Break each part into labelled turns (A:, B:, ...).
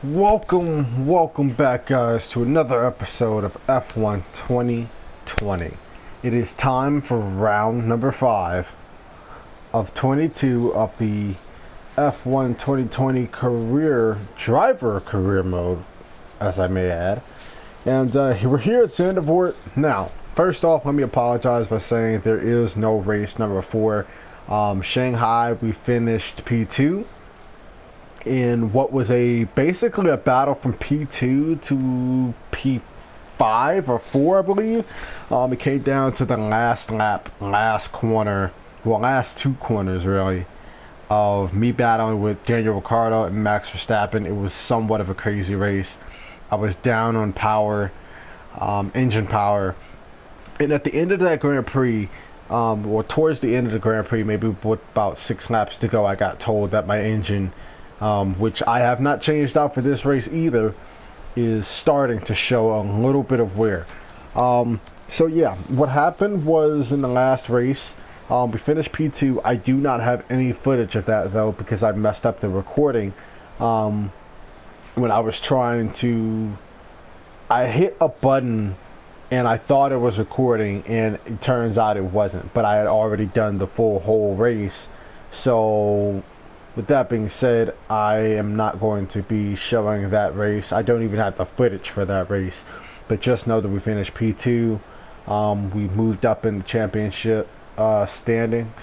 A: Welcome back, guys, to another episode of F1 2020. It is time for round number 5 of 22 of the F1 2020 driver career mode, as I may add. And we're here at Zandavoort. Now, first off, let me apologize by saying there is no race number 4. Shanghai, we finished P2. In what was basically a battle from P2 to P5 or 4, I believe. It came down to the last lap, last corner, well, last 2 corners really, of me battling with Daniel Ricciardo and Max Verstappen. It was somewhat of a crazy race. I was down on power, engine power, and at the end of that Grand Prix, or towards the end of the Grand Prix, maybe with about 6 laps to go, I got told that my engine, which I have not changed out for this race either, is starting to show a little bit of wear. So yeah, what happened was in the last race, we finished P2. I do not have any footage of that though, because I messed up the recording when I was trying to, I hit a button and I thought it was recording, and it turns out it wasn't, but I had already done the whole race. So with that being said, I am not going to be showing that race. I don't even have the footage for that race, but just know that we finished P2. We moved up in the championship standings.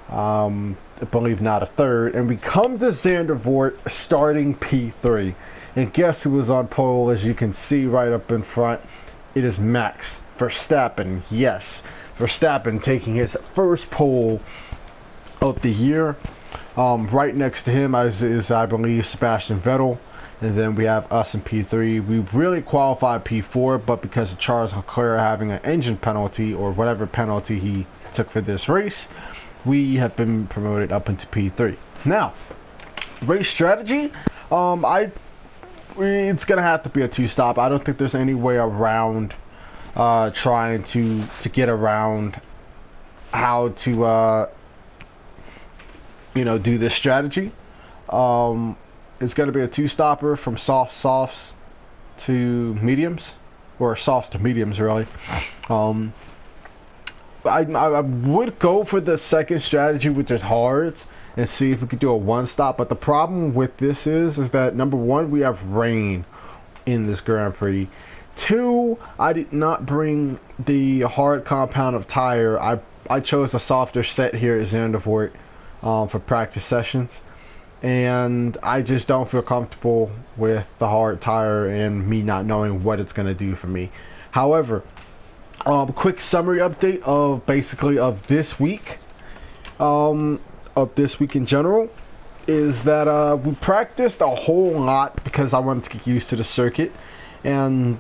A: I believe not a third, and we come to Zandavoort starting P3. And guess who was on pole? As you can see right up in front, it is Max Verstappen. Yes, Verstappen taking his first pole of the year. Right next to him is I believe Sebastian Vettel, and then we have us in P3. We really qualified P4, but because of Charles Leclerc having an engine penalty or whatever penalty he took for this race, we have been promoted up into P3. Now, race strategy, it's gonna have to be a 2-stop. I don't think there's any way around trying to get around how to do this strategy. It's going to be a 2-stopper from softs to mediums, or softs to mediums really. I would go for the second strategy, which is hards, and see if we could do a 1-stop. But the problem with this is that number 1, we have rain in this Grand Prix. 2, I did not bring the hard compound of tire. I chose a softer set here at Zandavoort for practice sessions, and I just don't feel comfortable with the hard tire and me not knowing what it's going to do for me. However, quick summary update of basically of this week in general is that we practiced a whole lot because I wanted to get used to the circuit, and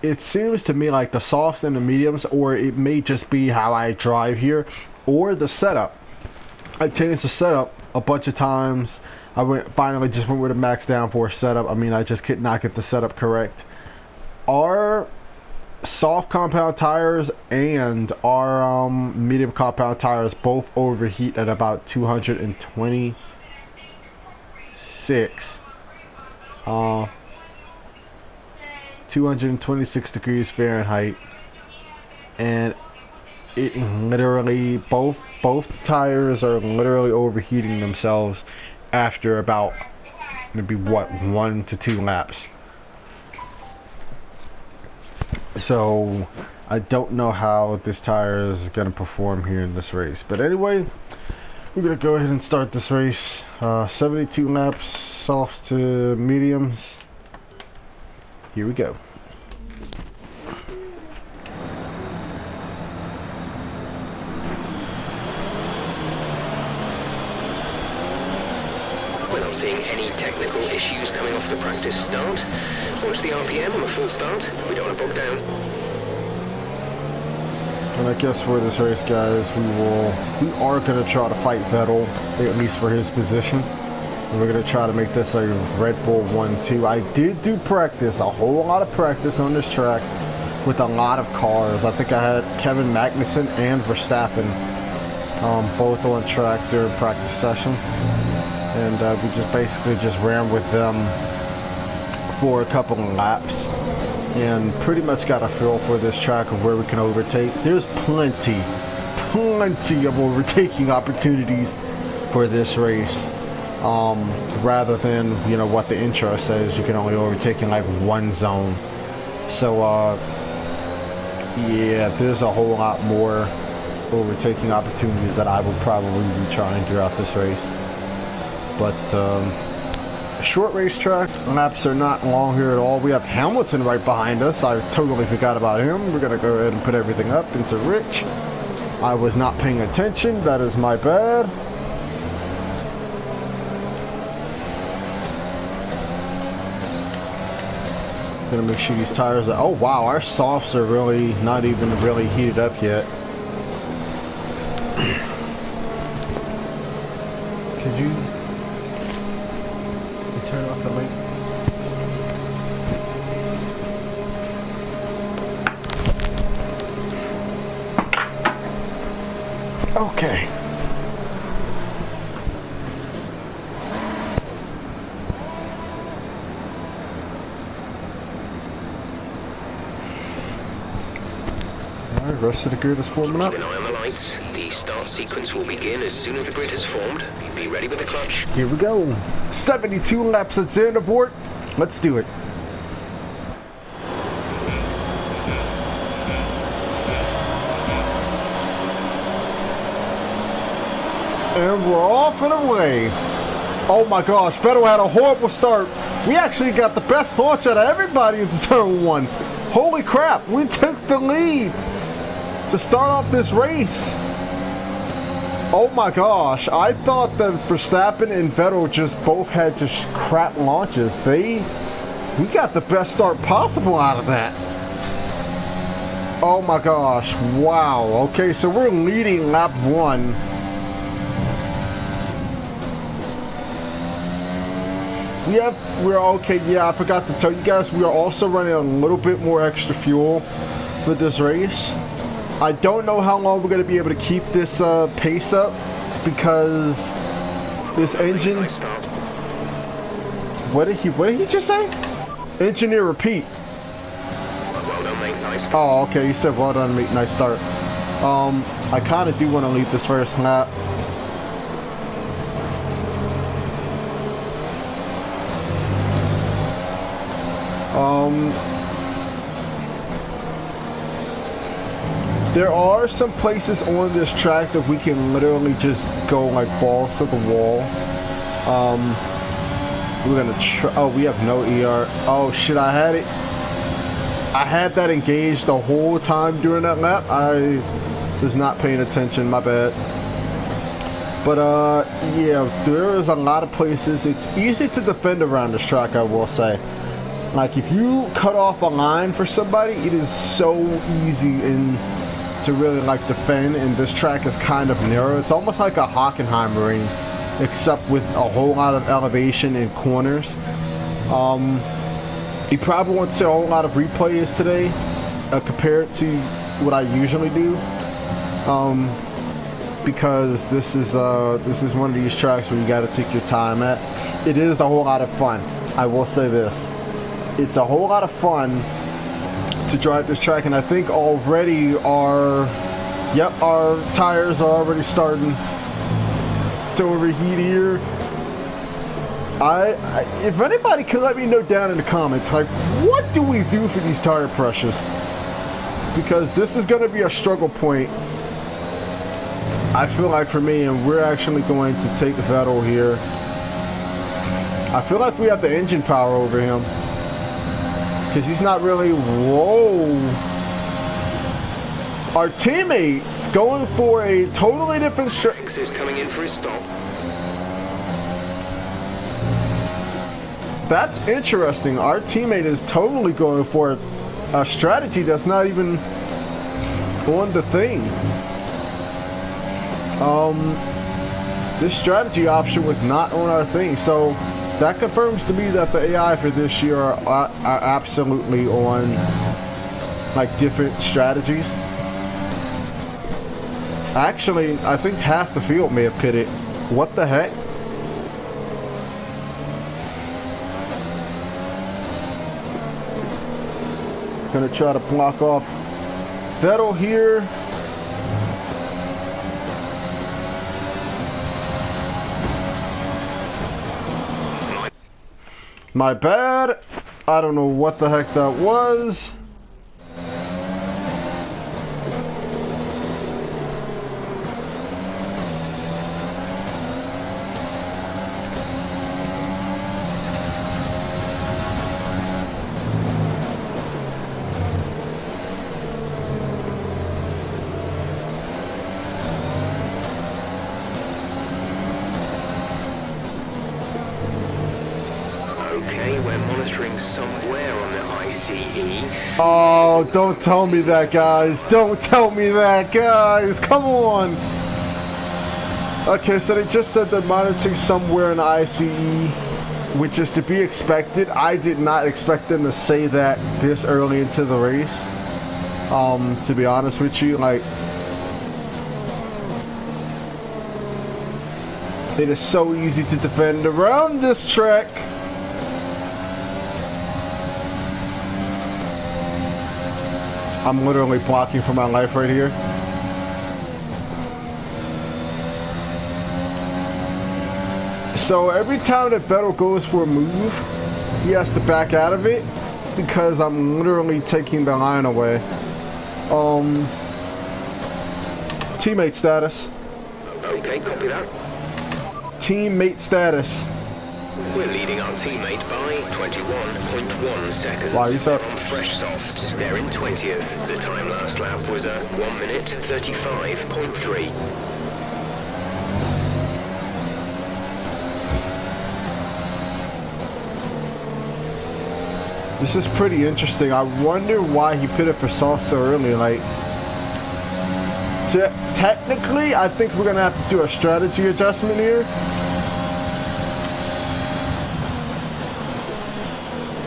A: it seems to me like the softs and the mediums, or it may just be how I drive here, or the setup. I changed the setup a bunch of times. I finally just went with a max downforce setup. I mean, I just could not get the setup correct. Our soft compound tires and our medium compound tires both overheat at about 226 degrees Fahrenheit, and it literally both tires are literally overheating themselves after about maybe 1 to 2 laps. So I don't know how this tire is going to perform here in this race, but anyway, we're going to go ahead and start this race. 72 laps, softs to mediums. Here we go.
B: We're not seeing any technical issues coming off the practice start. Watch the RPM on a full start. We don't want to bog down.
A: And I guess for this race, guys, we are going to try to fight Vettel, at least for his position. And we're going to try to make this a Red Bull 1-2. I did do practice, a whole lot of practice on this track with a lot of cars. I think I had Kevin Magnussen and Verstappen both on track during practice sessions. And we just basically ran with them for a couple of laps and pretty much got a feel for this track of where we can overtake. There's plenty of overtaking opportunities for this race. Rather than, you know, what the intro says, you can only overtake in like one zone. So, yeah, there's a whole lot more overtaking opportunities that I will probably be trying throughout this race. But, short racetrack, laps are not long here at all. We have Hamilton right behind us. I totally forgot about him. We're going to go ahead and put everything up into Rich. I was not paying attention. That is my bad. Gonna make sure these tires are, oh wow, our softs are really not even really heated up yet. Could you turn off the light? Okay. Rest of the grid is forming up.
B: Keep an eye on the lights. The start sequence will begin as soon as the grid has formed. Be ready with the clutch.
A: Here we go. 72 laps at Zandavoort. Let's do it. And we're off and away. Oh my gosh, Beto had a horrible start. We actually got the best launch out of everybody in turn one. Holy crap, we took the lead to start off this race. Oh my gosh, I thought that Verstappen and Vettel just both had just crap launches. We got the best start possible out of that. Oh my gosh, wow. Okay, so we're leading lap one. We're okay. Yeah, I forgot to tell you guys, we are also running a little bit more extra fuel for this race. I don't know how long we're going to be able to keep this pace up because this engine. What did he just say? Engineer repeat.
B: Well done, mate. Nice start.
A: Oh, okay. He said well done, mate. Nice start. I kind of do want to lead this first lap. There are some places on this track that we can literally just go like balls to the wall. We're gonna try. Oh, we have no ER. Oh shit, I had that engaged the whole time during that lap. I was not paying attention, my bad. But yeah, there is a lot of places. It's easy to defend around this track, I will say. Like if you cut off a line for somebody, it is so easy to really like defend, and this track is kind of narrow. It's almost like a Hockenheimring, except with a whole lot of elevation and corners. You probably won't see a whole lot of replays today compared to what I usually do, because this is one of these tracks where you got to take your time at. It is a whole lot of fun. I will say this. It's a whole lot of fun to drive this track, and I think already our tires are already starting to overheat here. If anybody could let me know down in the comments, like, what do we do for these tire pressures? Because this is going to be a struggle point, I feel like, for me, and we're actually going to take Vettel here. I feel like we have the engine power over him. Because he's not really, whoa. Our teammate's going for a totally different
B: Six is coming in for his stop.
A: That's interesting. Our teammate is totally going for a strategy that's not even on the thing. This strategy option was not on our thing, so that confirms to me that the AI for this year are absolutely on like different strategies. Actually, I think half the field may have pitted. What the heck? gonna try to block off Vettel here. My bad. I don't know what the heck that was.
B: Okay, we're monitoring somewhere on the ICE.
A: Oh, don't tell me that, guys. Don't tell me that, guys. Come on. Okay, so they just said they're monitoring somewhere in the ICE, which is to be expected. I did not expect them to say that this early into the race. To be honest with you, like, it is so easy to defend around this track. I'm literally blocking for my life right here. So every time that Vettel goes for a move, he has to back out of it because I'm literally taking the line away. Teammate status.
B: Okay, copy that.
A: Teammate status.
B: We're leading our teammate by 21.1 seconds.
A: Wow, you said
B: on fresh softs. They're in 20th. The time last lap was at 1 minute 35.3.
A: This is pretty interesting. I wonder why he put it for soft so early. Like, technically, I think we're gonna have to do a strategy adjustment here.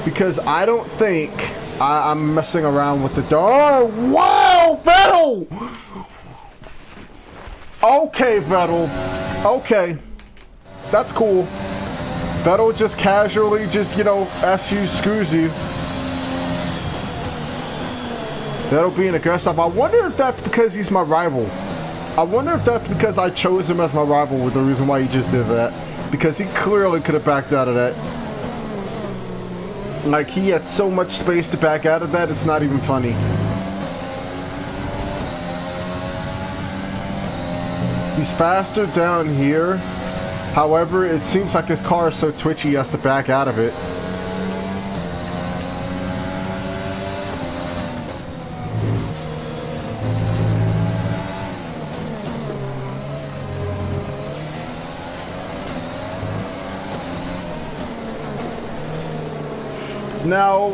A: Because I don't think I'm messing around with the door. Oh, wow, Vettel! Okay, Vettel. Okay. That's cool. Vettel just casually just, you know, F you, screws you. Vettel being aggressive. I wonder if that's because he's my rival. I wonder if that's because I chose him as my rival with the reason why he just did that. Because he clearly could have backed out of that. Like, he had so much space to back out of that, it's not even funny. He's faster down here. However, it seems like his car is so twitchy he has to back out of it. Now,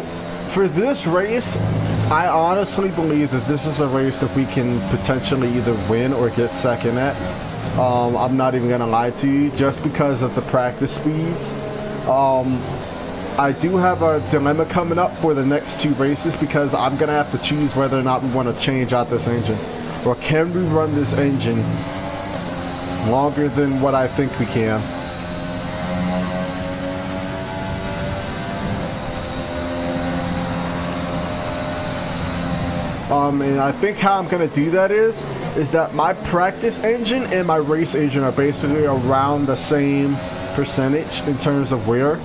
A: for this race, I honestly believe that this is a race that we can potentially either win or get second at. I'm not even gonna lie to you, just because of the practice speeds. I do have a dilemma coming up for the next two races because I'm gonna have to choose whether or not we want to change out this engine, or can we run this engine longer than what I think we can. And I think how I'm gonna do that is that my practice engine and my race engine are basically around the same percentage in terms of wear.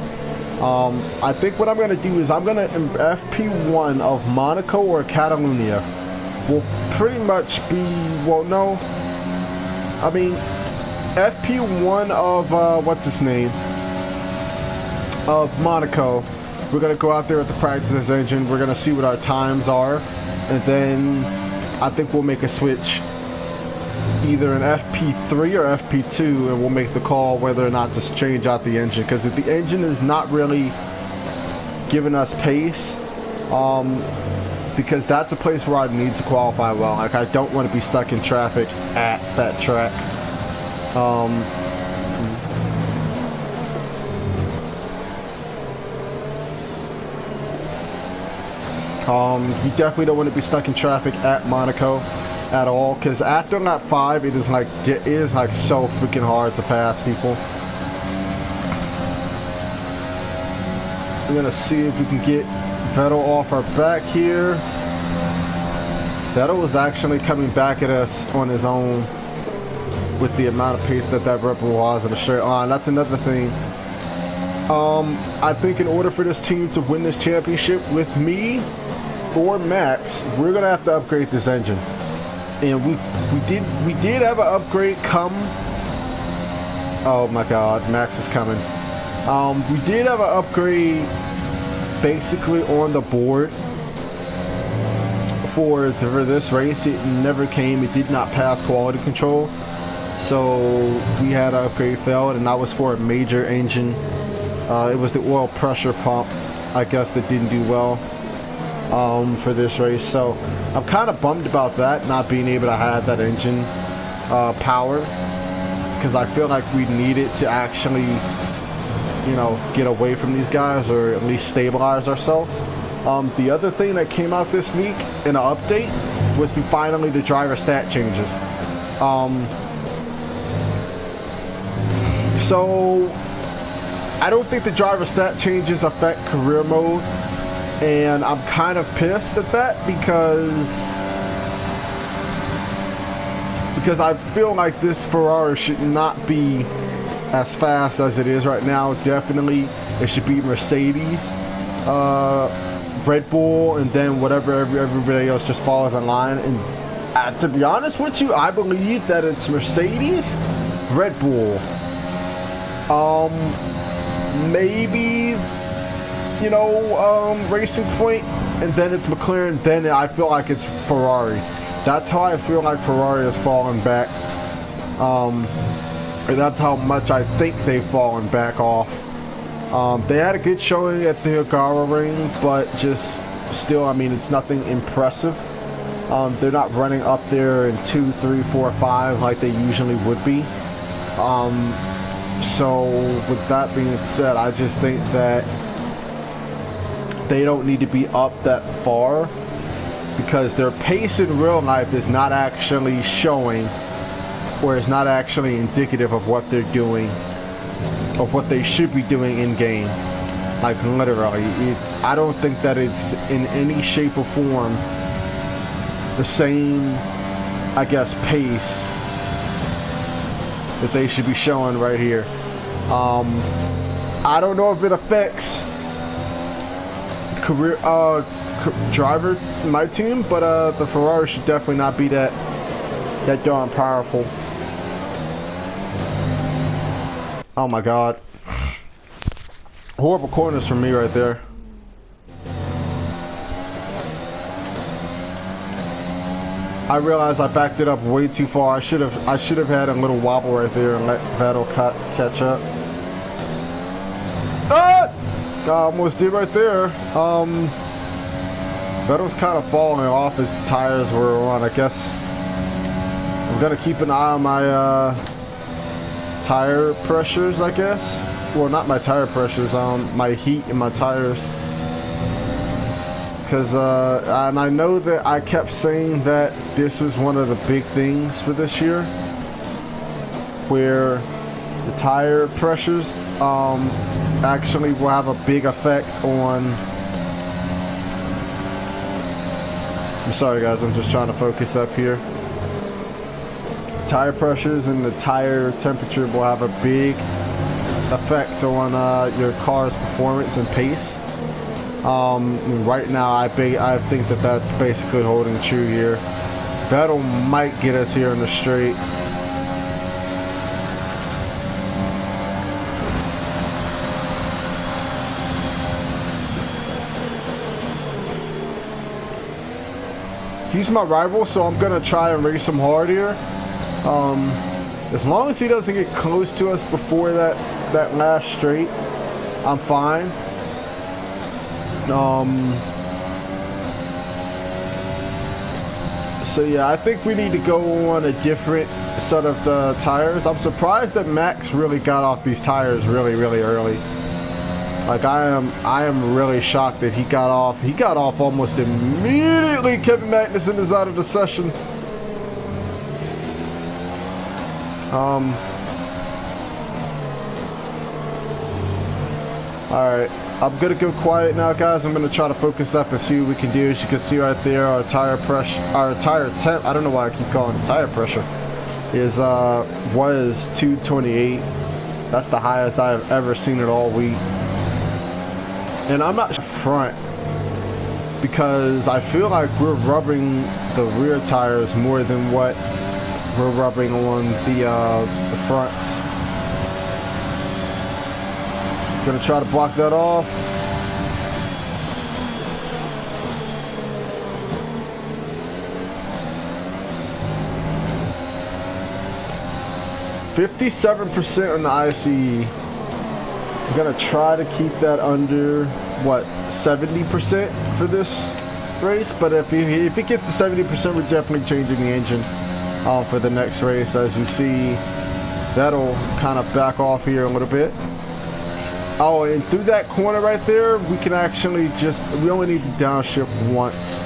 A: I think what I'm gonna do is I'm gonna FP1 of Monaco or Catalonia will pretty much be, well, no, I mean FP1 of what's his name, of Monaco. We're gonna go out there with the practice engine. We're gonna see what our times are. And then I think we'll make a switch, either an FP3 or FP2, and we'll make the call whether or not to change out the engine. Because if the engine is not really giving us pace, because that's a place where I need to qualify well. Like, I don't want to be stuck in traffic at that track. You definitely don't want to be stuck in traffic at Monaco at all, because after lap 5 it is like so freaking hard to pass people. We're gonna see if we can get Vettel off our back here. Vettel was actually coming back at us on his own with the amount of pace that Red Bull was in a straight line. That's another thing. I think in order for this team to win this championship with me or Max, we're gonna have to upgrade this engine. And we did have an upgrade come. Oh my God, Max is coming. We did have an upgrade basically on the board for this race. It never came. It did not pass quality control. So we had an upgrade failed, and that was for a major engine. It was the oil pressure pump, I guess, that didn't do well for this race. So I'm kind of bummed about that, not being able to have that engine power, because I feel like we need it to actually, you know, get away from these guys, or at least stabilize ourselves. The other thing that came out this week in an update was finally the driver stat changes. So I don't think the driver stat changes affect career mode, and I'm kind of pissed at that because I feel like this Ferrari should not be as fast as it is right now. Definitely it should be Mercedes, Red Bull, and then whatever everybody else just follows in line. And to be honest with you, I believe that it's Mercedes, Red Bull, maybe, you know, Racing Point, and then it's McLaren. Then I feel like it's Ferrari. That's how I feel like Ferrari has fallen back. And that's how much I think they've fallen back off. They had a good showing at the Agara ring, but just still, I mean, it's nothing impressive. They're not running up there in 2, 3, 4, 5 like they usually would be. So with that being said, I just think that they don't need to be up that far, because their pace in real life is not actually showing, or is not actually indicative of what they're doing, of what they should be doing in game. Like literally, I don't think that it's in any shape or form the same, I guess, pace that they should be showing right here. I don't know if it affects career driver in my team, but the Ferrari should definitely not be that darn powerful. Oh my God, horrible corners from me right there. I realized I backed it up way too far. I should have had a little wobble right there and let Vettel catch up. Ah! I almost did right there. Vettel's kind of falling off. His tires were on. I guess I'm gonna keep an eye on my tire pressures, I guess. Well, not my tire pressures, my heat in my tires. Because, and I know that I kept saying that this was one of the big things for this year, where the tire pressures actually will have a big effect on... I'm sorry guys, I'm just trying to focus up here. Tire pressures and the tire temperature will have a big effect on your car's performance and pace. Right now I think that that's basically holding true here. Vettel might get us here in the straight. He's my rival, so I'm gonna try and race him hard here. As long as he doesn't get close to us before that last straight, I'm fine. So yeah, I think we need to go on a different set of the tires. I'm surprised that Max really got off these tires really early. Like I am really shocked that he got off. He got off almost immediately. Kevin Magnussen is out of the session. All right. I'm gonna go quiet now, guys. I'm gonna try to focus up and see what we can do. As you can see right there, our tire pressure, our tire temp, I don't know why I keep calling it tire pressure, is was 228. That's the highest I've ever seen it all week. And I'm not front because I feel like we're rubbing the rear tires more than what we're rubbing on the fronts. Gonna try to block that off. %57% on the ICE. I'm gonna try to keep that under what 70% for this race. But if it gets to 70%, we're definitely changing the engine for the next race. As you see, that'll kind of back off here a little bit. Oh, and through that corner right there, we can actually we only need to downshift once.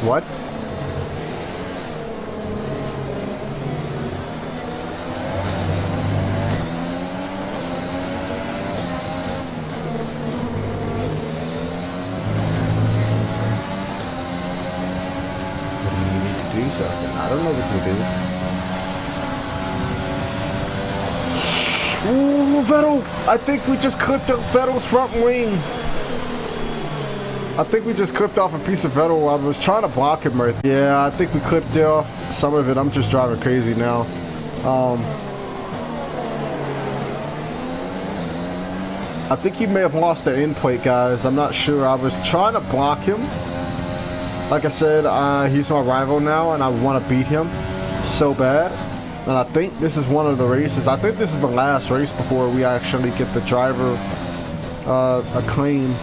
A: What? I don't know what we do. Ooh, Vettel! I think we just clipped up Vettel's front wing. I think we just clipped off a piece of Vettel. I was trying to block him right there. Yeah, I think we clipped off some of it. I'm just driving crazy now. I think he may have lost the end plate, guys. I'm not sure. I was trying to block him. Like I said, he's my rival now, and I want to beat him so bad. And I think this is one of the races. I think this is the last race before we actually get the driver acclaim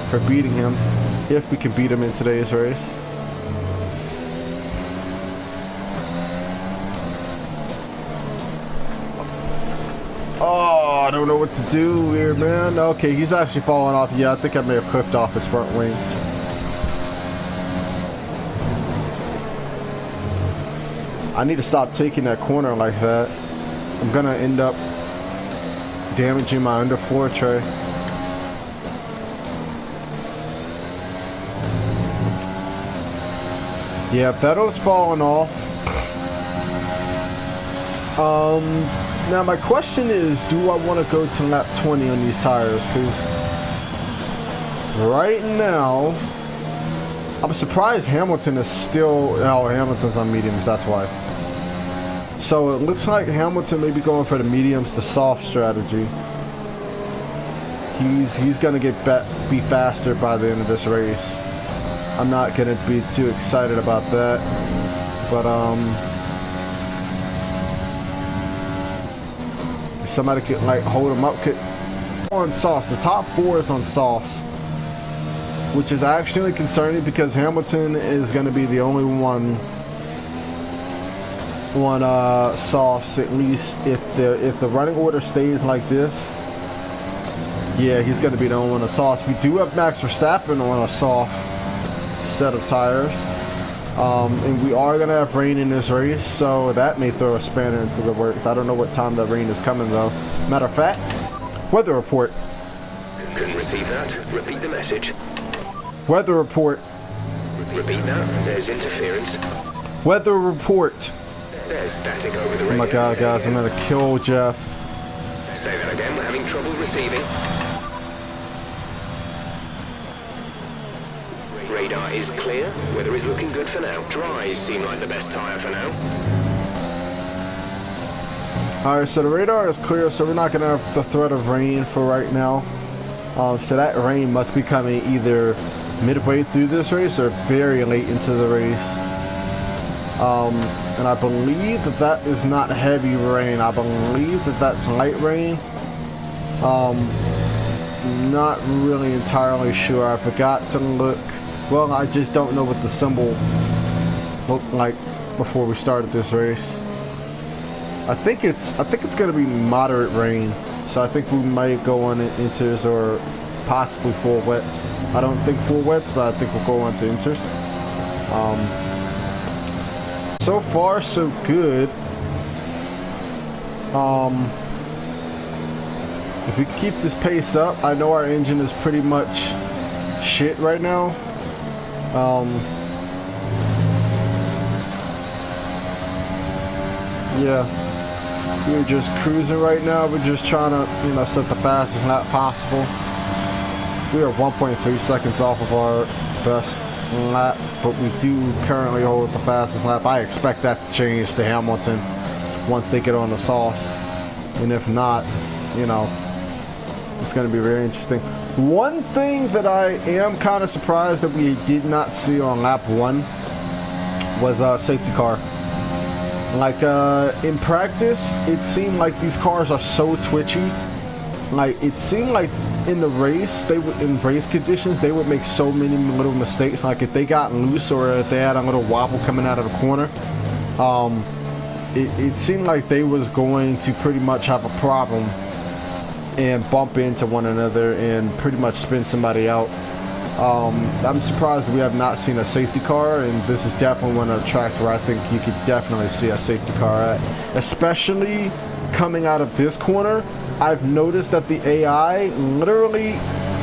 A: for beating him, if we can beat him in today's race. Oh, I don't know what to do here, man. Okay, he's actually falling off. Yeah, I think I may have clipped off his front wing. I need to stop taking that corner like that. I'm gonna end up damaging my underfloor tray. Yeah, Vettel's falling off. Now my question is, do I want to go to lap 20 on these tires? Because right now, I'm surprised Hamilton is still, oh, Hamilton's on mediums, that's why. So it looks like Hamilton may be going for the mediums to soft strategy. He's gonna be faster by the end of this race. I'm not gonna be too excited about that, but if somebody could like hold him up. On softs, the top 4 is on softs, which is actually concerning because Hamilton is gonna be the only one on softs, at least if the running order stays like this. Yeah, he's gonna be the only one on softs. We do have Max Verstappen on a soft set of tires, and we are gonna have rain in this race, so that may throw a spanner into the works. I don't know what time that rain is coming though. Matter of fact, weather report.
B: Couldn't receive that. Repeat the message.
A: Weather report.
B: Repeat that. There's interference.
A: Weather report.
B: There's static over the radio.
A: Oh my god, guys, I'm gonna kill Jeff.
B: Say that again. We're having trouble receiving. Radar is clear. Weather is looking good for now. Dries seem like the best tyre for now.
A: Alright, so the radar is clear, so we're not going to have the threat of rain for right now. So that rain must be coming either midway through this race or very late into the race. And I believe that is not heavy rain. I believe that's light rain. Not really entirely sure. I forgot to look. Well, I just don't know what the symbol looked like before we started this race. I think it's going to be moderate rain, so I think we might go on inters or possibly full wets. I don't think full wets, but I think we'll go on to inters. So far so good. If we keep this pace up, I know our engine is pretty much shit right now. Yeah, we're just cruising right now. We're just trying to, you know, set the fastest lap possible. We are 1.3 seconds off of our best lap, but we do currently hold the fastest lap. I expect that to change to Hamilton once they get on the softs, and if not, you know, it's going to be very interesting. One thing that I am kind of surprised that we did not see on lap 1 was a safety car. Like in practice, it seemed like these cars are so twitchy. Like it seemed like in the race, in race conditions, they would make so many little mistakes. Like if they got loose or if they had a little wobble coming out of the corner, it seemed like they was going to pretty much have a problem and bump into one another and pretty much spin somebody out. I'm surprised we have not seen a safety car, and this is definitely one of the tracks where I think you could definitely see a safety car at. Especially coming out of this corner, I've noticed that the AI literally,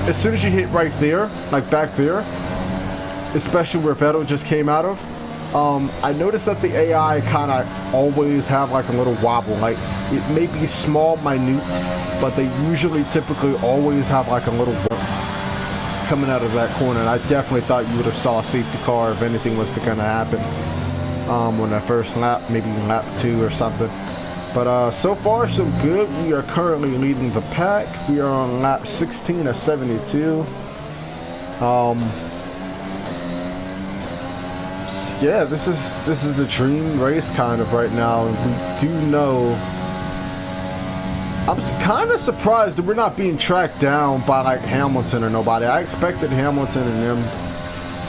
A: as soon as you hit right there, like back there, especially where Vettel just came out of, I noticed that the AI kind of always have like a little wobble. Like it may be small, minute, but they usually typically always have like a little wobble coming out of that corner, and I definitely thought you would have saw a safety car if anything was to kind of happen on that first lap, maybe lap 2 or something. But so far so good. We are currently leading the pack. We are on lap 16 of 72. Yeah, this is the dream race kind of right now, and we do know. I'm kind of surprised that we're not being tracked down by like Hamilton or nobody. I expected Hamilton and them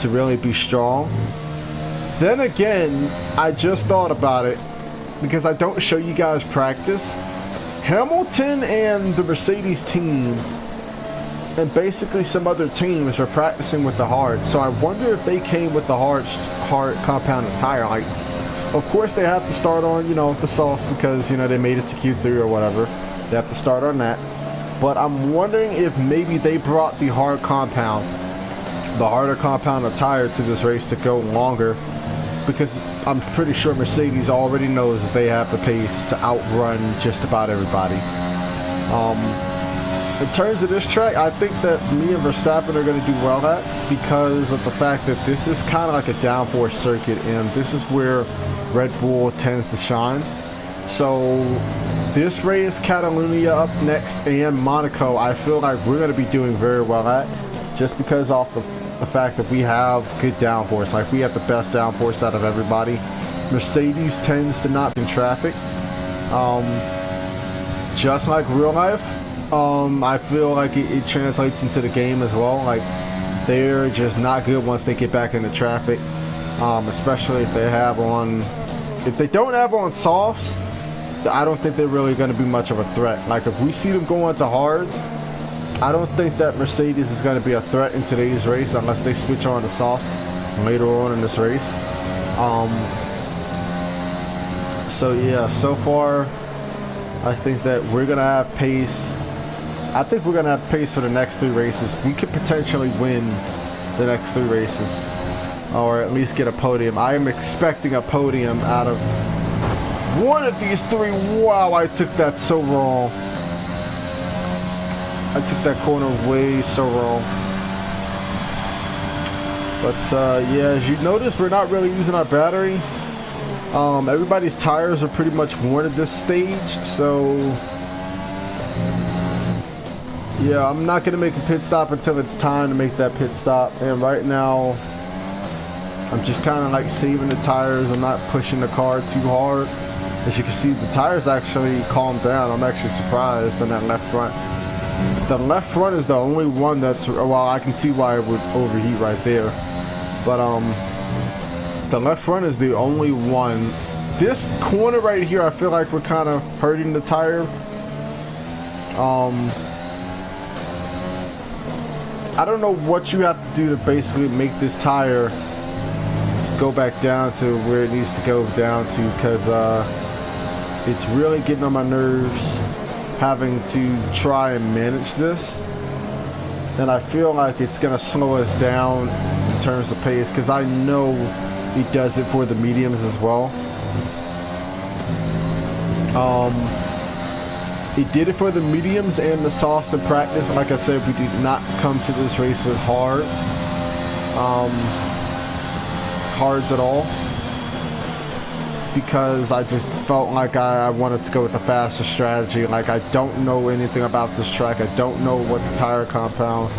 A: to really be strong. Then again, I just thought about it because I don't show you guys practice. Hamilton and the Mercedes team and basically some other teams are practicing with the hard. So I wonder if they came with the hard compounded tire. Like, of course they have to start on, you know, the soft because, you know, they made it to Q3 or whatever. They have to start on that. But I'm wondering if maybe they brought the harder compound tire to this race to go longer, because I'm pretty sure Mercedes already knows that they have the pace to outrun just about everybody. In terms of this track, I think that me and Verstappen are going to do well at, because of the fact that this is kind of like a downforce circuit, and this is where Red Bull tends to shine. So this race, Catalonia up next, and Monaco, I feel like we're going to be doing very well at, just because off the fact that we have good downforce. Like, we have the best downforce out of everybody. Mercedes tends to not be in traffic. Just like real life, I feel like it translates into the game as well. Like, they're just not good once they get back into traffic, especially if they have on, if they don't have on softs. I don't think they're really going to be much of a threat. Like, if we see them go into hards, I don't think that Mercedes is going to be a threat in today's race unless they switch on to softs later on in this race. So yeah, so far I think that we're going to have pace. I think we're going to have pace for the next 3 races. We could potentially win the next 3 races, or at least get a podium. I am expecting a podium out of one of these 3. Wow, I took that so wrong. I took that corner way so wrong. But yeah, as you notice, we're not really using our battery. Everybody's tires are pretty much worn at this stage, so yeah, I'm not gonna make a pit stop until it's time to make that pit stop. And right now, I'm just kind of like saving the tires. I'm not pushing the car too hard. As you can see, the tires actually calmed down. I'm actually surprised on that left front. The left front is the only one that's, well, I can see why it would overheat right there. But the left front is the only one this corner right here, I feel like we're kind of hurting the tire. I don't know what you have to do to basically make this tire go back down to where it needs to go down to, because it's really getting on my nerves having to try and manage this. And I feel like it's going to slow us down in terms of pace, because I know it does it for the mediums as well. It did it for the mediums and the softs in practice. Like I said, we did not come to this race with hards at all, because I just felt like I wanted to go with the faster strategy. Like, I don't know anything about this track. I don't know what the tire compound,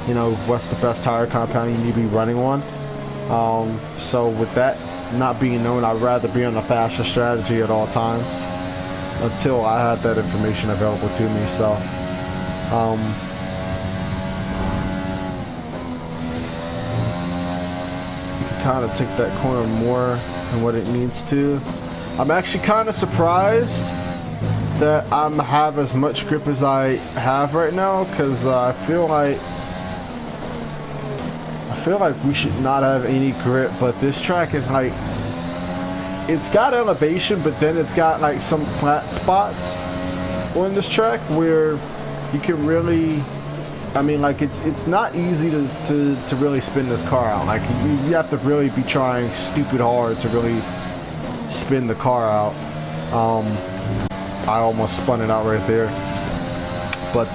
A: you know, what's the best tire compound you need to be running on. So with that not being known, I'd rather be on a faster strategy at all times until I have that information available to me. So you can kind of take that corner more than what it needs to. I'm actually kind of surprised that I have as much grip as I have right now, because I feel like we should not have any grip. But this track is like, it's got elevation, but then it's got like some flat spots on this track where you can really, I mean, like, it's not easy to really spin this car out. Like, you have to really be trying stupid hard to really spin the car out. I almost spun it out right there, but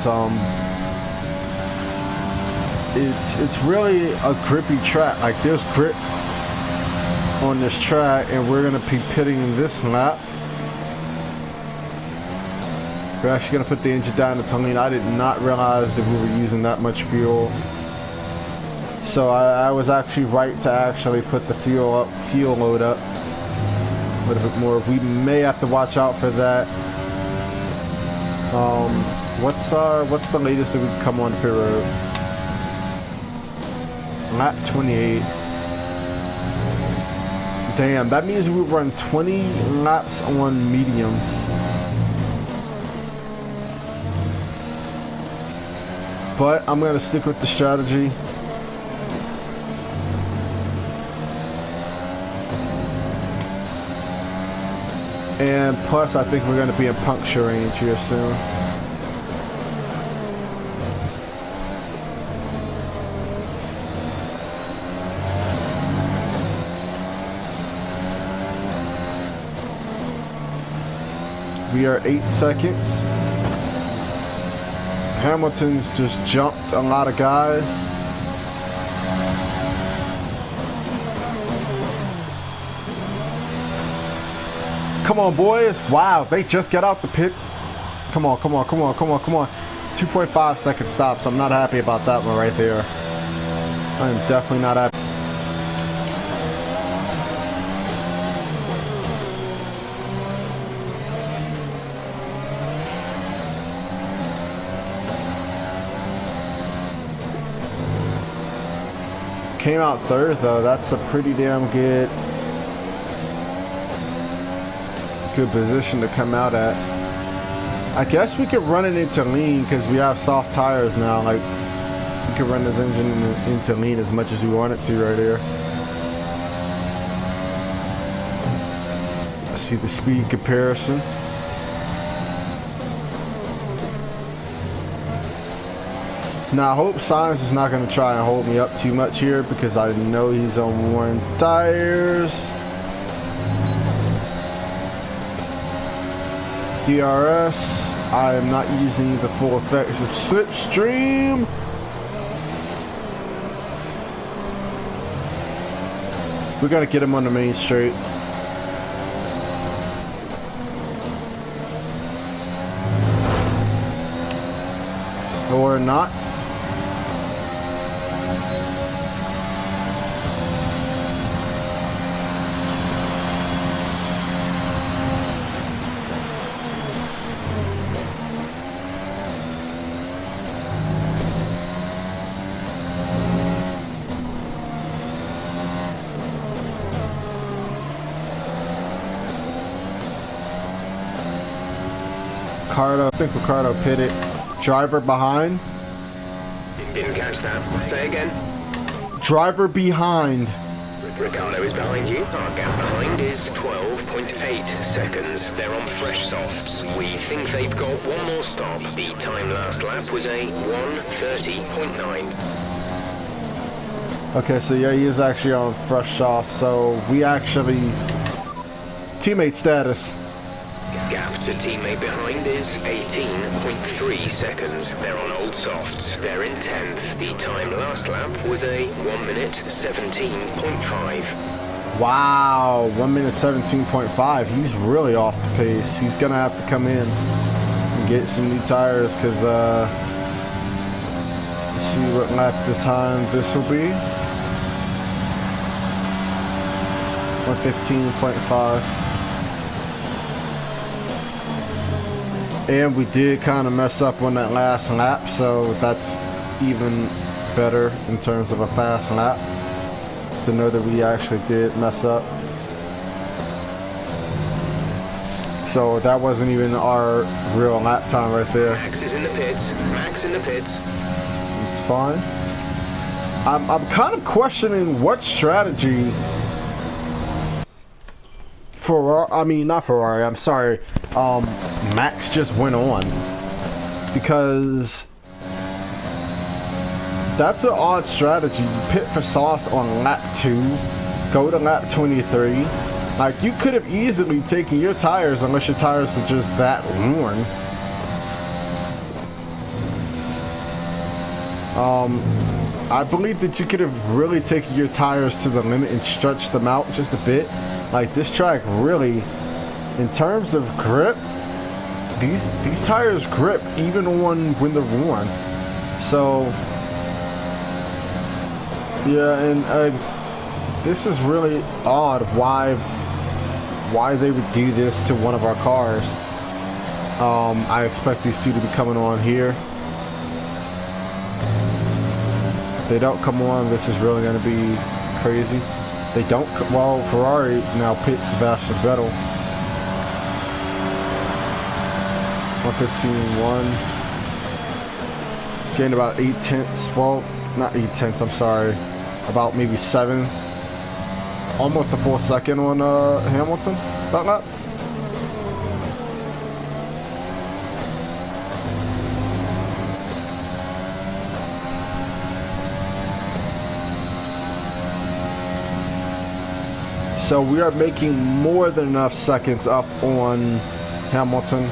A: it's really a grippy track. Like, there's grip on this track, and we're gonna be pitting this lap. We're actually gonna put the engine down to lean. I did not realize that we were using that much fuel, so I was actually right to actually put the fuel load up a little bit more. We may have to watch out for that. What's the latest that we can come on the pit road? Lap 28. Damn, that means we run 20 laps on mediums. But I'm gonna stick with the strategy. And plus, I think we're gonna be in puncture range here soon. We are 8 seconds. Hamilton's just jumped a lot of guys. Come on, boys. Wow, they just got out the pit. Come on, come on, come on, come on, come on. 2.5 second stops. I'm not happy about that one right there. I am definitely not happy. Came out third though. That's a pretty damn good position to come out at. I guess we could run it into lean because we have soft tires now. Like, we could run this engine into lean as much as we want it to right here. See the speed comparison. Now I hope Sainz is not going to try and hold me up too much here, because I know he's on worn tires. DRS, I am not using the full effects of slipstream. We got to get him on the main straight. Or not. I think Ricardo pitted. Driver behind.
B: Didn't catch that. Say again.
A: Driver behind.
B: Ricardo is behind you. Our gap behind is 12.8 seconds. They're on fresh softs. We think they've got one more stop. The time last lap was a 1:30.9.
A: Okay, so yeah, he is actually on fresh off. So we actually teammate status.
B: Gap to teammate behind is 18.3 seconds. They're on old softs. They're in 10th. The time last lap was a 1:17.5.
A: Wow, 1:17.5. He's really off the pace. He's gonna have to come in and get some new tires because let's see what lap the time this will be. 1:15.5. And we did kind of mess up on that last lap, so that's even better in terms of a fast lap to know that we actually did mess up. So that wasn't even our real lap time right there.
B: Max is in the pits. Max in the pits.
A: It's fine. I'm kind of questioning what strategy Ferrari, I'm sorry, Max just went on, because that's an odd strategy. You pit for sauce on lap 2, go to lap 23. Like, you could have easily taken your tires unless your tires were just that worn. I believe that you could have really taken your tires to the limit and stretched them out just a bit. Like, this track really, in terms of grip, these tires grip even on when they're worn. So yeah, and this is really odd why they would do this to one of our cars. I expect these two to be coming on here. If they don't come on, this is really going to be crazy. They don't. Well, Ferrari now pits Sebastian Vettel. 1:15.1. Gained about 8 tenths. Well, not 8 tenths. I'm sorry. About maybe 7. Almost a full second on Hamilton that lap. So we are making more than enough seconds up on Hamilton.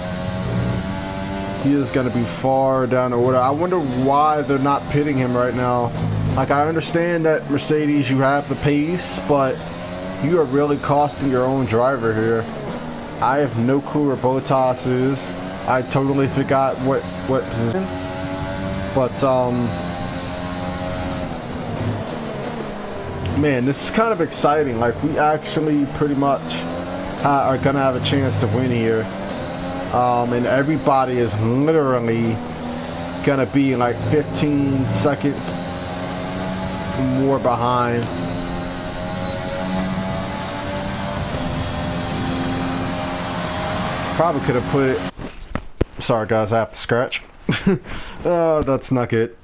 A: He is going to be far down the order. I wonder why they're not pitting him right now. Like, I understand that Mercedes, you have the pace, but you are really costing your own driver here. I have no clue where Bottas is. I totally forgot what position. But, man, this is kind of exciting. Like, we actually pretty much are gonna have a chance to win here, and everybody is literally gonna be like 15 seconds more behind. Probably could have put it. Sorry guys, I have to scratch. Oh, that's not good.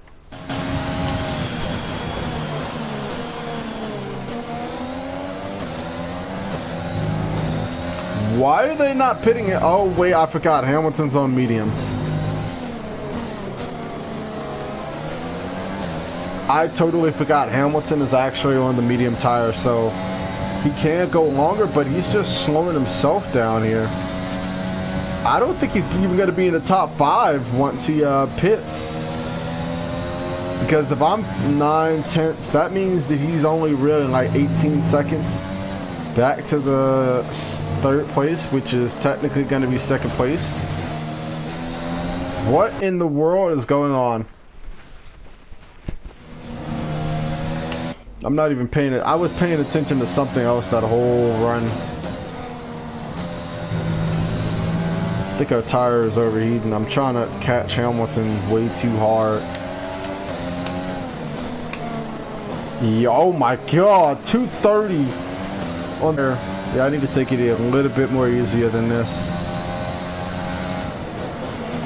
A: Why are they not pitting it? Oh, wait, I forgot. Hamilton's on mediums. I totally forgot. Hamilton is actually on the medium tire, so he can't go longer, but he's just slowing himself down here. I don't think he's even going to be in the top 5 once he pits. Because if I'm 9 tenths, that means that he's only really like 18 seconds back to the 3rd place, which is technically going to be 2nd place. What in the world is going on? I'm not even paying it. I was paying attention to something else that whole run. I think our tire is overheating. I'm trying to catch Hamilton way too hard. Yeah, oh my god, 230 on there. Yeah, I need to take it a little bit more easier than this.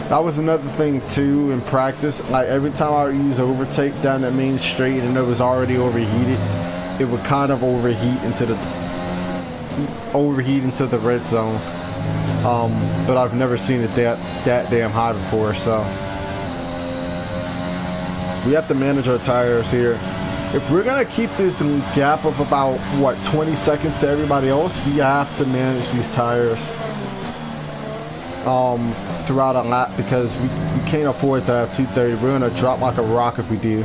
A: That was another thing too in practice. Like every time I would use overtake down that main straight and it was already overheated, it would kind of overheat into the red zone. But I've never seen it that damn high before, so we have to manage our tires here. If we're gonna keep this gap of about what 20 seconds to everybody else, we have to manage these tires throughout a lap, because we can't afford to have 230. We're gonna drop like a rock if we do.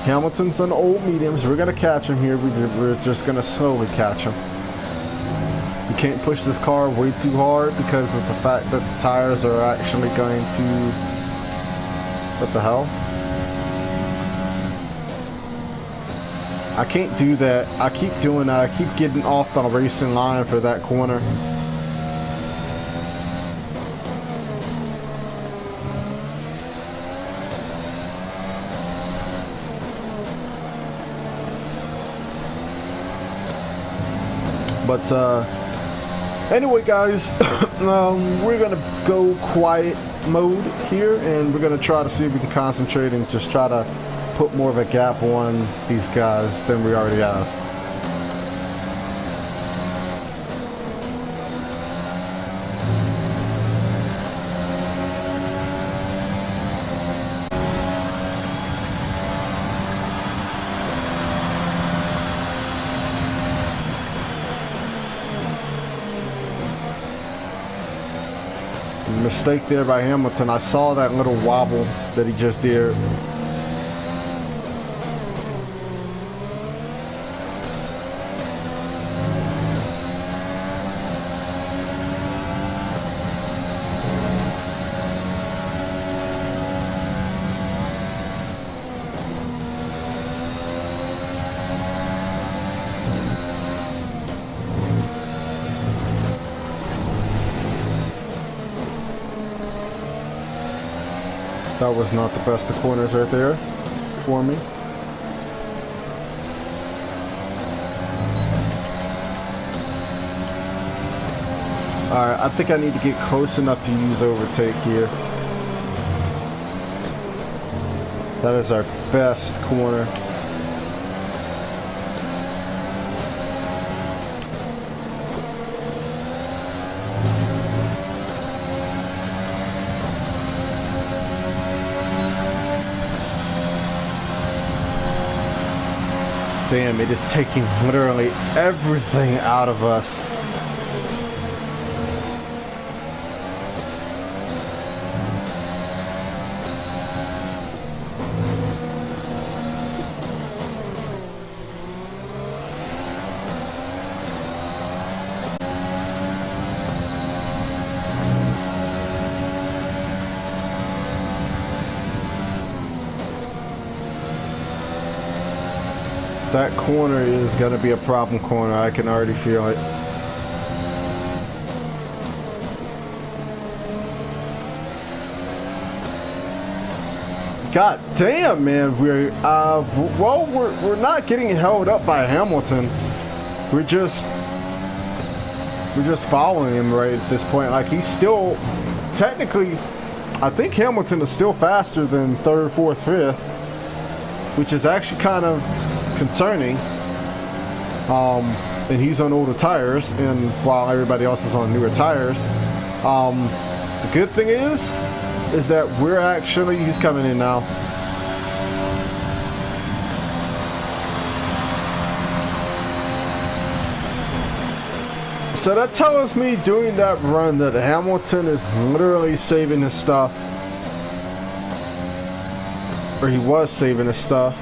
A: Hamilton's on old mediums. We're gonna catch him here. We're just gonna slowly catch him. We can't push this car way too hard because of the fact that the tires are actually going to... What the hell? I can't do that. I keep doing that. I keep getting off the racing line for that corner. But anyway, guys, we're gonna go quiet mode here, and we're gonna try to see if we can concentrate and just try to put more of a gap on these guys than we already have. Mistake there by Hamilton. I saw that little wobble that he just did. That was not the best of corners right there for me. Alright, I think I need to get close enough to use overtake here. That is our best corner. Damn, it is taking literally everything out of us. That corner is going to be a problem corner. I can already feel it. God damn, man. We're not getting held up by Hamilton. We're just following him right at this point. Like, he's still technically, I think Hamilton is still faster than 3rd, 4th, 5th, which is actually kind of concerning. And he's on older tires, and while everybody else is on newer tires. The good thing is that he's coming in now. So that tells me during that run that Hamilton is literally saving his stuff, or he was saving his stuff.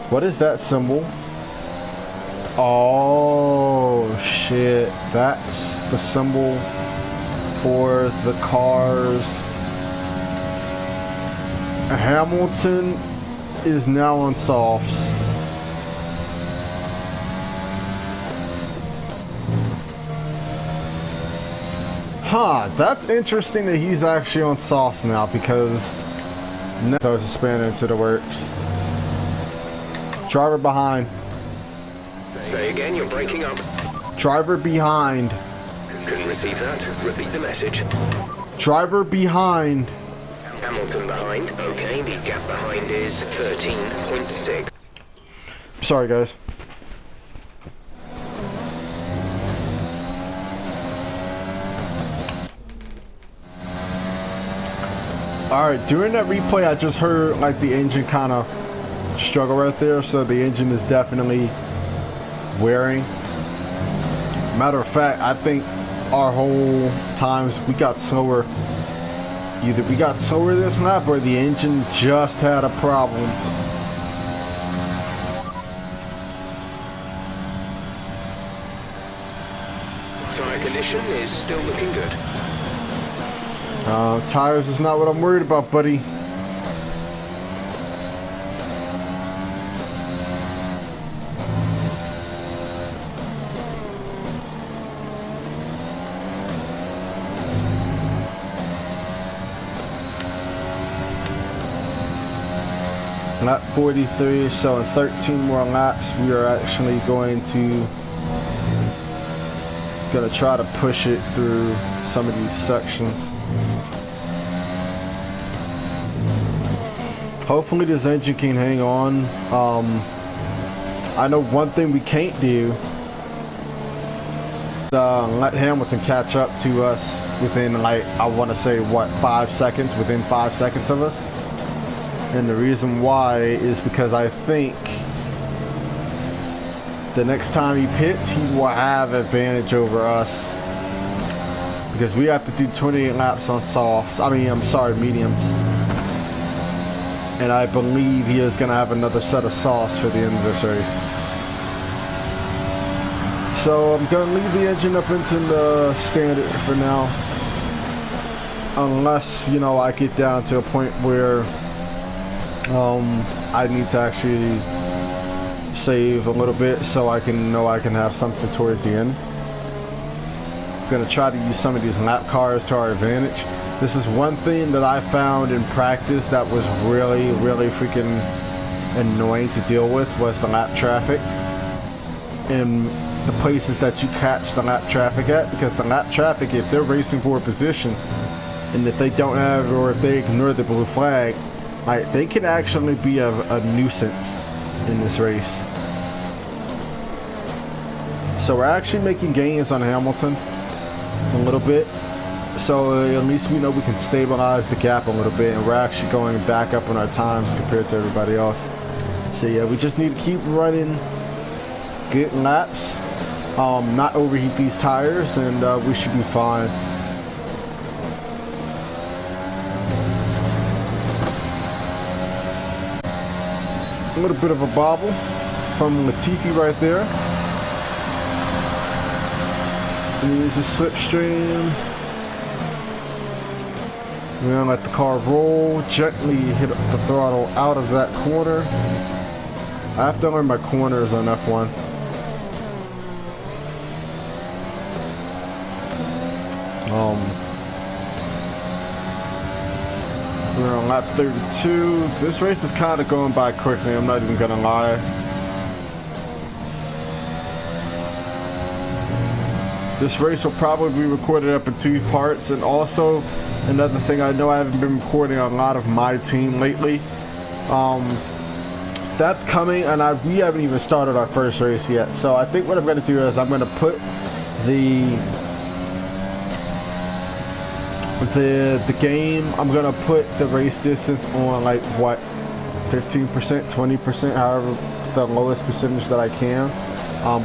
A: What is that symbol? Oh shit, that's the symbol for the cars. Hamilton is now on softs. Huh, that's interesting that he's actually on softs now, because now throws a spanner into the works. Driver behind.
B: Say again, you're breaking up.
A: Driver behind.
B: Couldn't receive that. Repeat the message.
A: Driver behind.
B: Hamilton behind. Okay, the gap behind is 13.6.
A: Sorry, guys. Alright, during that replay I just heard like the engine kind of struggle right there, so the engine is definitely wearing. Matter of fact, I think our whole times we got slower. Either we got slower this lap or the engine just had a problem.
B: Tire condition is still looking good.
A: Tires is not what I'm worried about, buddy. Lap 43, so in 13 more laps we are actually going to try to push it through some of these sections. Hopefully this engine can hang on. I know one thing we can't do is let Hamilton catch up to us within, like, I want to say what, 5 seconds, within 5 seconds of us. And the reason why is because I think the next time he pits, he will have advantage over us, because we have to do 28 laps on softs. I mean, I'm sorry, mediums. And I believe he is going to have another set of softs for the end of this race. So I'm going to leave the engine up into the standard for now, unless, you know, I get down to a point where I need to actually save a little bit so I can have something towards the end. I'm gonna try to use some of these lap cars to our advantage. This is one thing that I found in practice that was really freaking annoying to deal with, was the lap traffic and the places that you catch the lap traffic at, because the lap traffic, if they're racing for a position and if they don't have, or if they ignore the blue flag, like, they can actually be a nuisance in this race. So we're actually making gains on Hamilton a little bit. So at least we know we can stabilize the gap a little bit, and we're actually going back up on our times compared to everybody else. So yeah, we just need to keep running good laps, not overheat these tires, and we should be fine. A little bit of a bobble from Latifi right there. And here's a slipstream. We're gonna let the car roll, gently hit the throttle out of that corner. I have to learn my corners on F1. We're on lap 32. This race is kind of going by quickly, I'm not even gonna lie. This race will probably be recorded up in 2 parts, and also another thing, I know I haven't been recording a lot of my team lately. That's coming, and we haven't even started our first race yet. So I think what I'm gonna do is I'm gonna put the game, I'm gonna put the race distance on, like, what, 15%, 20%, however, the lowest percentage that I can.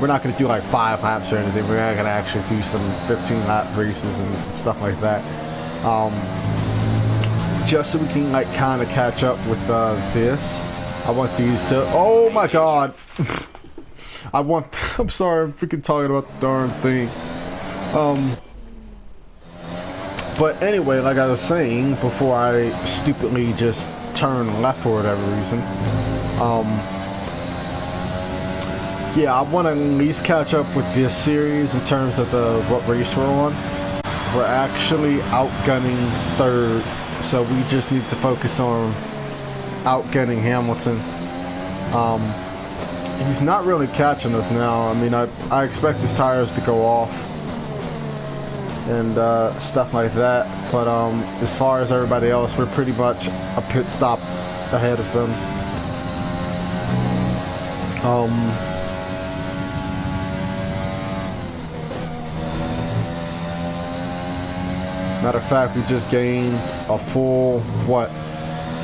A: We're not gonna do like 5 laps or anything. We're not gonna actually do some 15 lap races and stuff like that, just so we can, like, kind of catch up with this. I want these to, oh my god. I'm sorry, I'm freaking talking about the darn thing. But anyway, like I was saying before I stupidly just turned left for whatever reason, yeah, I want to at least catch up with this series in terms of what race we're on. We're actually outgunning 3rd, so we just need to focus on outgunning Hamilton. He's not really catching us now. I mean, I expect his tires to go off and stuff like that. But as far as everybody else, we're pretty much a pit stop ahead of them. Matter of fact, we just gained a full, what,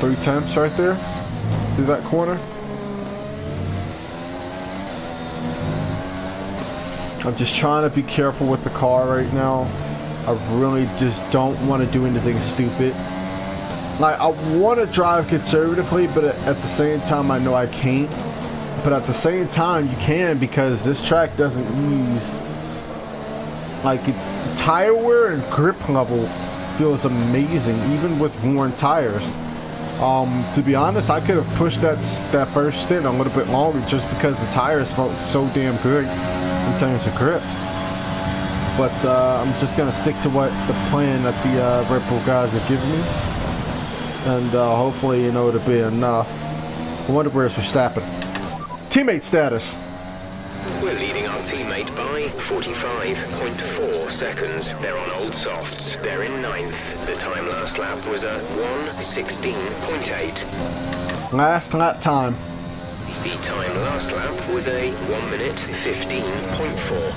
A: 3/10 right there through that corner. I'm just trying to be careful with the car right now. I really just don't want to do anything stupid. Like, I want to drive conservatively, but at the same time, I know I can't. But at the same time, you can, because this track doesn't use, like, its tire wear and grip level feels amazing, even with worn tires. To be honest, I could have pushed that first stint a little bit longer just because the tires felt so damn good in terms of grip. But I'm just gonna stick to what the plan that the Red Bull guys have given me, and hopefully, you know, it'll be enough. I wonder where's Verstappen. Teammate status.
B: We're leading our teammate by 45.4 seconds. They're on old softs. They're in 9th. The time last lap was a 1:16.8.
A: Last lap time.
B: The time last lap was a 1:15.4.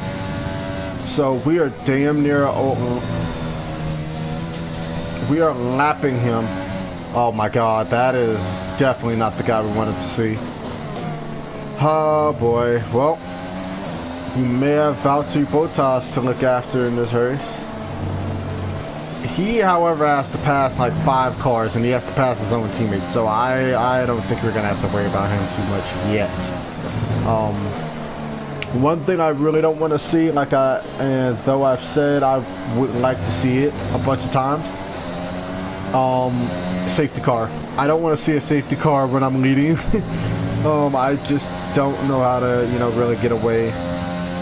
A: So we are damn near. We are lapping him. Oh my God, that is definitely not the guy we wanted to see. Oh boy. Well, we may have Valtteri Bottas to look after in this race. He, however, has to pass like 5 cars, and he has to pass his own teammates. So I don't think we're gonna have to worry about him too much yet. One thing I really don't want to see, and though I've said I would like to see it a bunch of times, safety car. I don't want to see a safety car when I'm leading. I just don't know how to, you know, really get away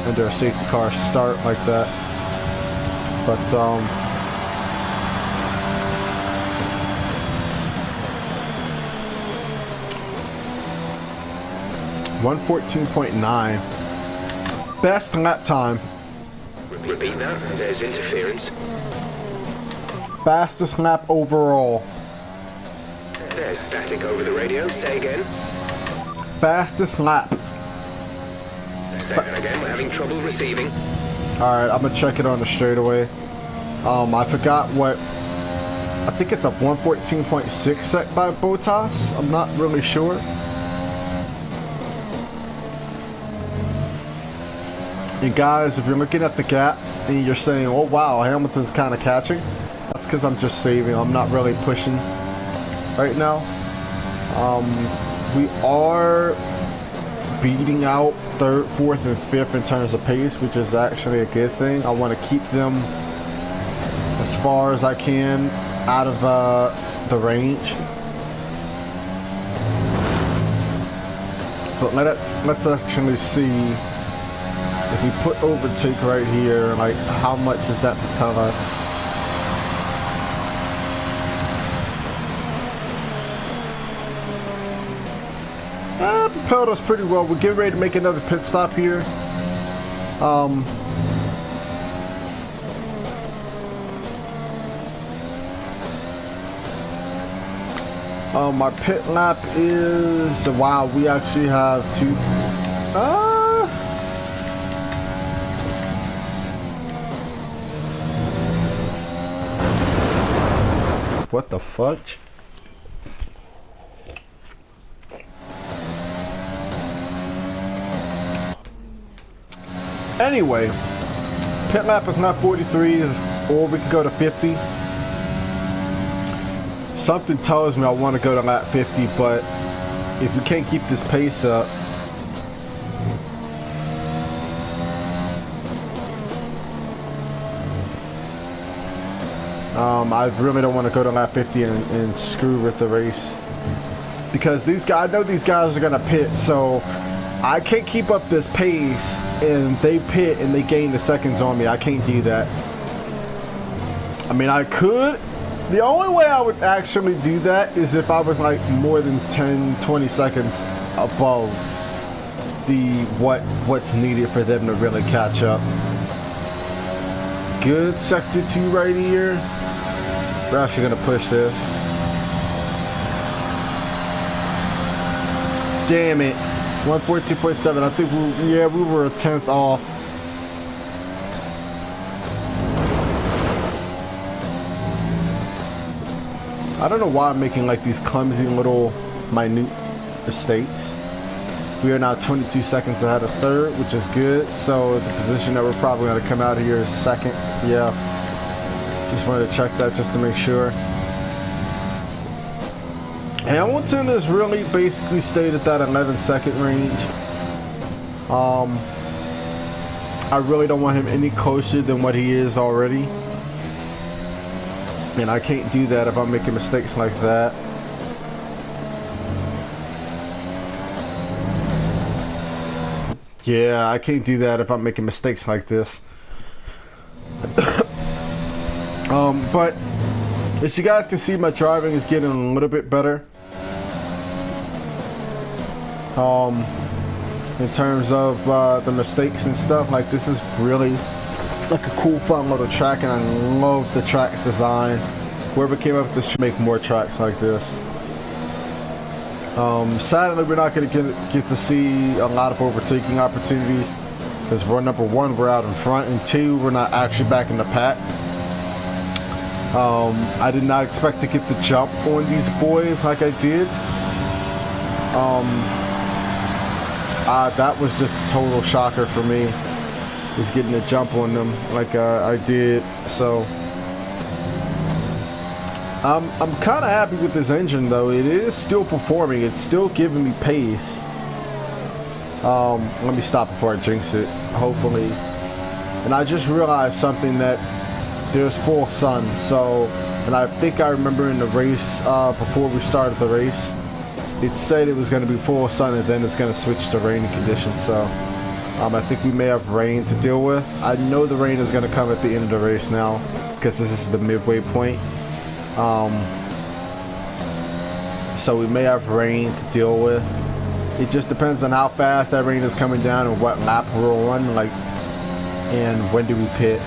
A: under a safety car start like that. But 1:14.9. Best lap time.
B: Repeat that. There's interference.
A: Fastest lap overall.
B: There's static over the radio. Say again.
A: Fastest lap.
B: Say that again. We're having trouble receiving.
A: Alright, I'm gonna check it on the straightaway. I forgot what. I think it's a 1:14.6 set by Bottas. I'm not really sure. And guys, if you're looking at the gap and you're saying, oh wow, Hamilton's kind of catching, that's because I'm just saving. I'm not really pushing right now. We are beating out 3rd, 4th, and 5th in terms of pace, which is actually a good thing. I want to keep them as far as I can out of the range. But let's actually see. If we put overtake right here, like, how much does that tell us? Propelled us pretty well. We're getting ready to make another pit stop here. My pit lap is, wow, we actually have 2. What the fudge? Anyway, pit lap is not 43, or we can go to 50. Something tells me I want to go to lap 50, but if we can't keep this pace up, I really don't want to go to lap 50 and screw with the race, because these guys, I know these guys are gonna pit, so I can't keep up this pace and they pit and they gain the seconds on me. I can't do that. I mean, I could. The only way I would actually do that is if I was like more than 10-20 seconds above the what's needed for them to really catch up. good. Sector 2 right here. We're actually gonna push this. Damn it. 142.7. I think we were a tenth off. I don't know why I'm making like these clumsy little minute mistakes. We are now 22 seconds ahead of third, which is good. So the position that we're probably going to come out of here is second. Yeah. Just wanted to check that just to make sure. Hamilton has really basically stayed at that 11-second range. I really don't want him any closer than what he is already. And I can't do that if I'm making mistakes like that. Yeah, I can't do that if I'm making mistakes like this. But as you guys can see, my driving is getting a little bit better. In terms of the mistakes and stuff, like this is really like a cool fun little track, and I love the track's design. Whoever came up with this should make more tracks like this. Sadly, we're not going to get to see a lot of overtaking opportunities because we're number one, we're out in front, and two, we're not actually back in the pack. I did not expect to get the jump on these boys like I did. That was just a total shocker for me, is getting a jump on them like I did. So I'm kind of happy with this engine though. It is still performing. It's still giving me pace. Let me stop before I jinx it, hopefully. And I just realized something, that there's full sun. So, and I think I remember in the race, before we started the race, it said it was going to be full sun and then it's going to switch to rainy conditions. So I think we may have rain to deal with. I know the rain is going to come at the end of the race now, because this is the midway point. So we may have rain to deal with. It just depends on how fast that rain is coming down and what lap we're on, like, and when do we pit.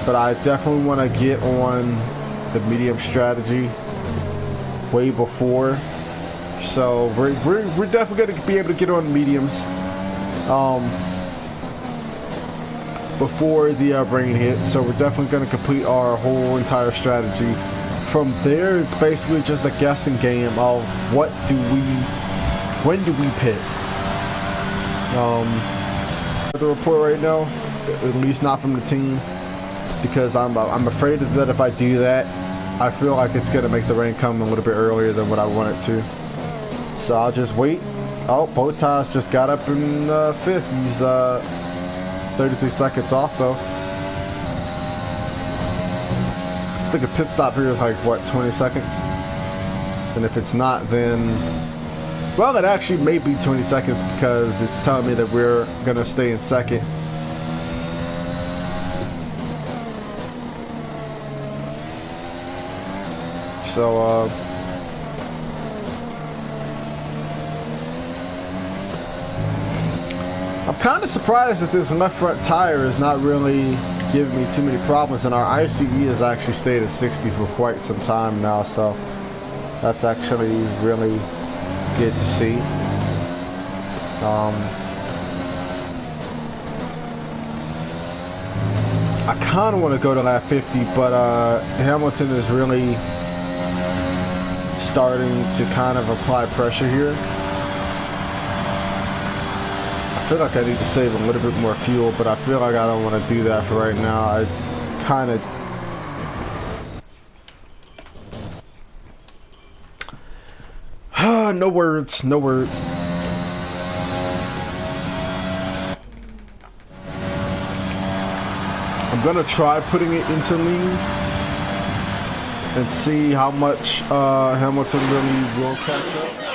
A: But I definitely want to get on the medium strategy way before. So we're definitely going to be able to get on mediums before the rain hits. So we're definitely going to complete our whole entire strategy. From there, it's basically just a guessing game of when do we pit. The report right now, at least not from the team, because I'm afraid that if I do that, I feel like it's going to make the rain come a little bit earlier than what I want it to. So I'll just wait. Oh, Botas just got up in fifth. He's 33 seconds off though. I think a pit stop here is like, what, 20 seconds? And if it's not, then, well, it actually may be 20 seconds because it's telling me that we're gonna stay in second. So, I'm kind of surprised that this left front tire is not really giving me too many problems, and our ICE has actually stayed at 60 for quite some time now, so that's actually really good to see. I kind of want to go to lap 50, but Hamilton is really starting to kind of apply pressure here. I feel like I need to save a little bit more fuel, but I feel like I don't want to do that for right now. I kind of... no words, no words. I'm gonna try putting it into lean and see how much Hamilton really will catch up.